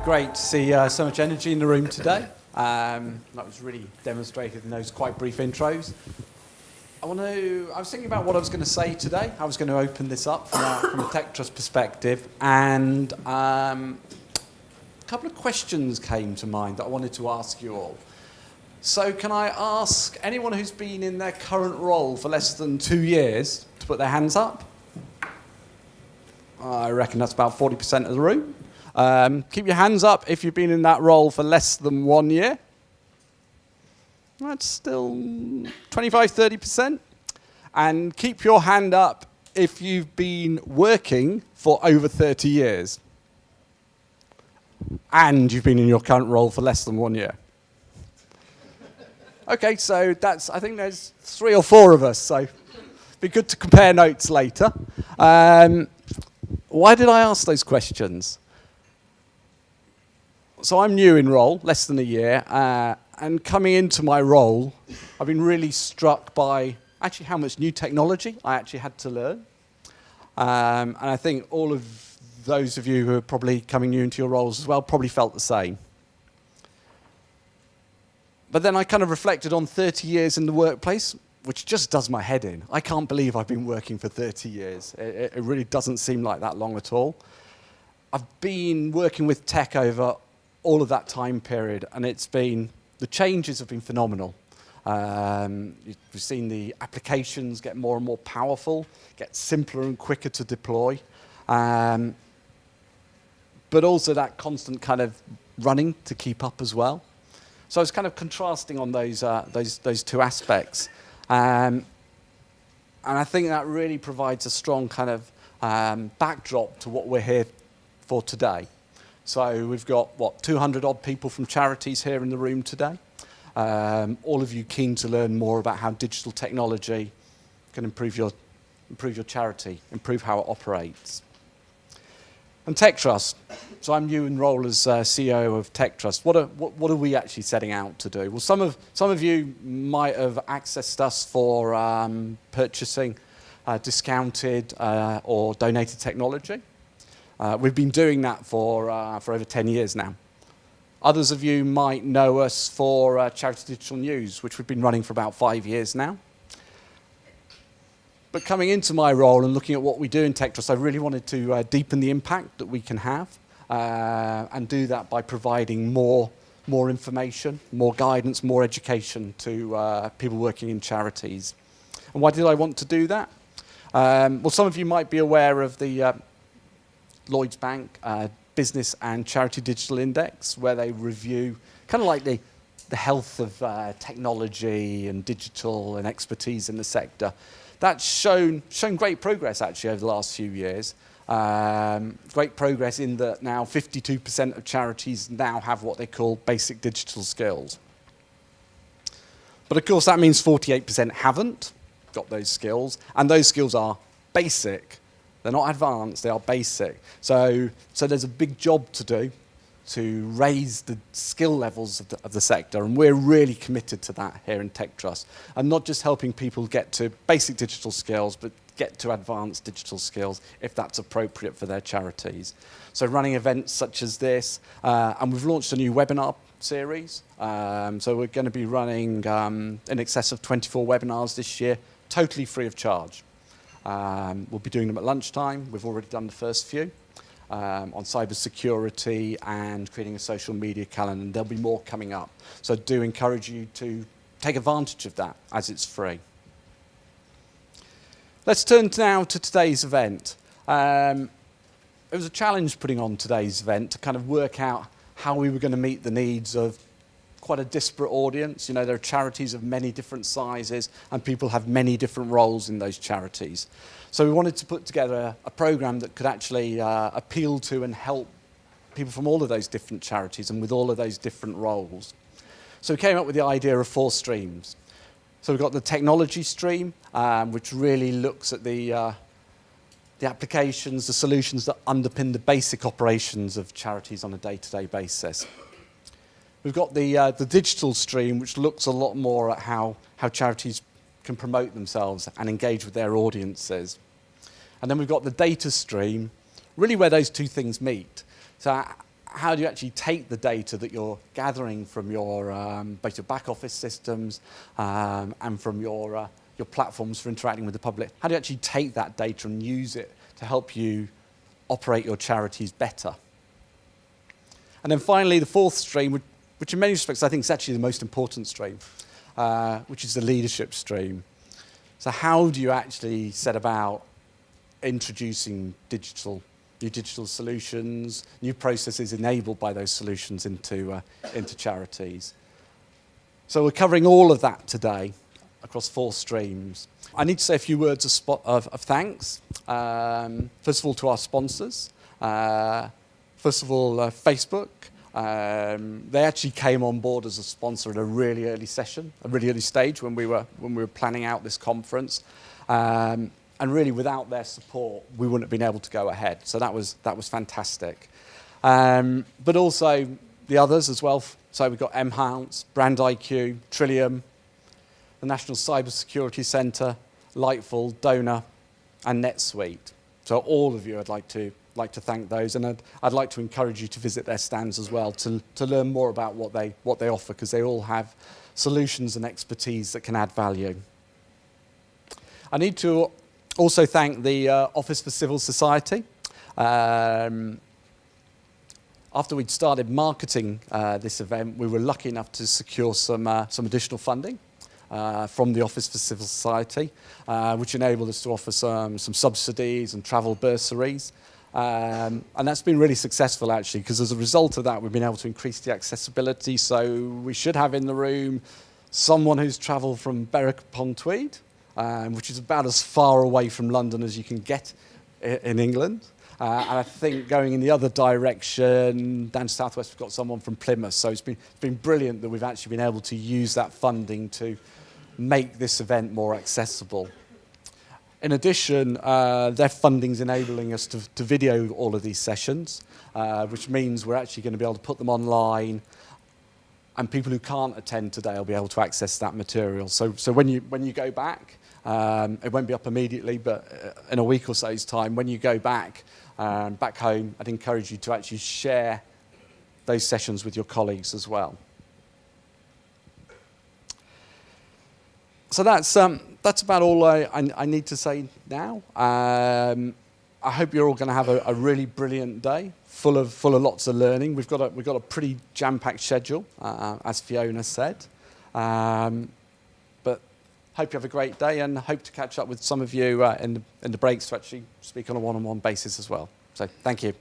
Great to see so much energy in the room today. That was really demonstrated in those quite brief intros. I was thinking about what I was going to say today. I was going to open this up from a tech trust perspective, and a couple of questions came to mind that I wanted to ask you all. So can I ask anyone who's been in their current role for less than 2 years to put their hands up? I reckon that's about 40% of the room. Keep your hands up if you've been in that role for less than 1 year. That's still 25-30%. And keep your hand up if you've been working for over 30 years. And you've been in your current role for less than 1 year. Okay, so I think there's 3 or 4 of us, so it'd be good to compare notes later. Why did I ask those questions? So I'm new in role, less than a year, and coming into my role, I've been really struck by actually how much new technology I actually had to learn. And I think all of those of you who are probably coming new into your roles as well probably felt the same. But then I kind of reflected on 30 years in the workplace, which just does my head in. I can't believe I've been working for 30 years. It really doesn't seem like that long at all. I've been working with tech over all of that time period, and the changes have been phenomenal. We've seen the applications get more and more powerful, get simpler and quicker to deploy, but also that constant kind of running to keep up as well. So I was kind of contrasting on those two aspects. And I think that really provides a strong kind of backdrop to what we're here for today. So we've got, 200 odd people from charities here in the room today. All of you keen to learn more about how digital technology can improve your charity, improve how it operates. And Tech Trust. So I'm new in role as CEO of Tech Trust. What are we actually setting out to do? Well, some of you might have accessed us for purchasing discounted or donated technology. We've been doing that for over 10 years now. Others of you might know us for Charity Digital News, which we've been running for about 5 years now. But coming into my role and looking at what we do in Tech Trust, I really wanted to deepen the impact that we can have and do that by providing more information, more guidance, more education to people working in charities. And why did I want to do that? Well, some of you might be aware of the Lloyds Bank Business and Charity Digital Index, where they review kind of like the health of technology and digital and expertise in the sector. That's shown great progress actually over the last few years. Great progress in that now 52% of charities now have what they call basic digital skills. But of course that means 48% haven't got those skills, and those skills are basic. They're not advanced, they are basic. So there's a big job to do to raise the skill levels of the sector, and we're really committed to that here in Tech Trust. And not just helping people get to basic digital skills, but get to advanced digital skills if that's appropriate for their charities. So running events such as this, and we've launched a new webinar series. So we're going to be running in excess of 24 webinars this year, totally free of charge. We'll be doing them at lunchtime. We've already done the first few on cybersecurity and creating a social media calendar, and there'll be more coming up. So I do encourage you to take advantage of that as it's free. Let's turn now to today's event. It was a challenge putting on today's event to kind of work out how we were going to meet the needs of quite a disparate audience. You know, there are charities of many different sizes and people have many different roles in those charities. So we wanted to put together a program that could actually appeal to and help people from all of those different charities and with all of those different roles. So we came up with the idea of 4 streams. So we've got the technology stream, which really looks at the applications, the solutions that underpin the basic operations of charities on a day-to-day basis. We've got the digital stream, which looks a lot more at how charities can promote themselves and engage with their audiences. And then we've got the data stream, really where those two things meet. So how do you actually take the data that you're gathering from your both your back office systems and from your platforms for interacting with the public? How do you actually take that data and use it to help you operate your charities better? And then finally, the fourth stream, which in many respects I think is actually the most important stream, which is the leadership stream. So how do you actually set about introducing new digital solutions, new processes enabled by those solutions into charities? So we're covering all of that today across 4 streams. I need to say a few words of thanks. First of all, to our sponsors. First of all, Facebook. They actually came on board as a sponsor at a really early stage when we were planning out this conference. And really, without their support, we wouldn't have been able to go ahead. So that was fantastic. But also the others as well. So we've got Mhounce, Brand IQ, Trillium, the National Cybersecurity Centre, Lightful, Donor, and NetSuite. So all of you, I'd like to thank those, and I'd like to encourage you to visit their stands as well to learn more about what they offer, because they all have solutions and expertise that can add value. I need to also thank the Office for Civil Society. After we'd started marketing this event, we were lucky enough to secure some additional funding from the Office for Civil Society, which enabled us to offer some subsidies and travel bursaries. And that's been really successful, actually, because as a result of that, we've been able to increase the accessibility. So we should have in the room someone who's travelled from Berwick-upon-Tweed, which is about as far away from London as you can get in England. And I think going in the other direction, down to Southwest, we've got someone from Plymouth. So it's been brilliant that we've actually been able to use that funding to make this event more accessible. In addition, their funding's enabling us to video all of these sessions, which means we're actually going to be able to put them online, and people who can't attend today will be able to access that material. So when you go back, it won't be up immediately, but in a week or so's time, when you go back home, I'd encourage you to actually share those sessions with your colleagues as well. So that's about all I need to say now. I hope you're all going to have a really brilliant day, full of lots of learning. We've got a pretty jam-packed schedule, as Fiona said. But hope you have a great day, and hope to catch up with some of you in the breaks to actually speak on a one-on-one basis as well. So thank you.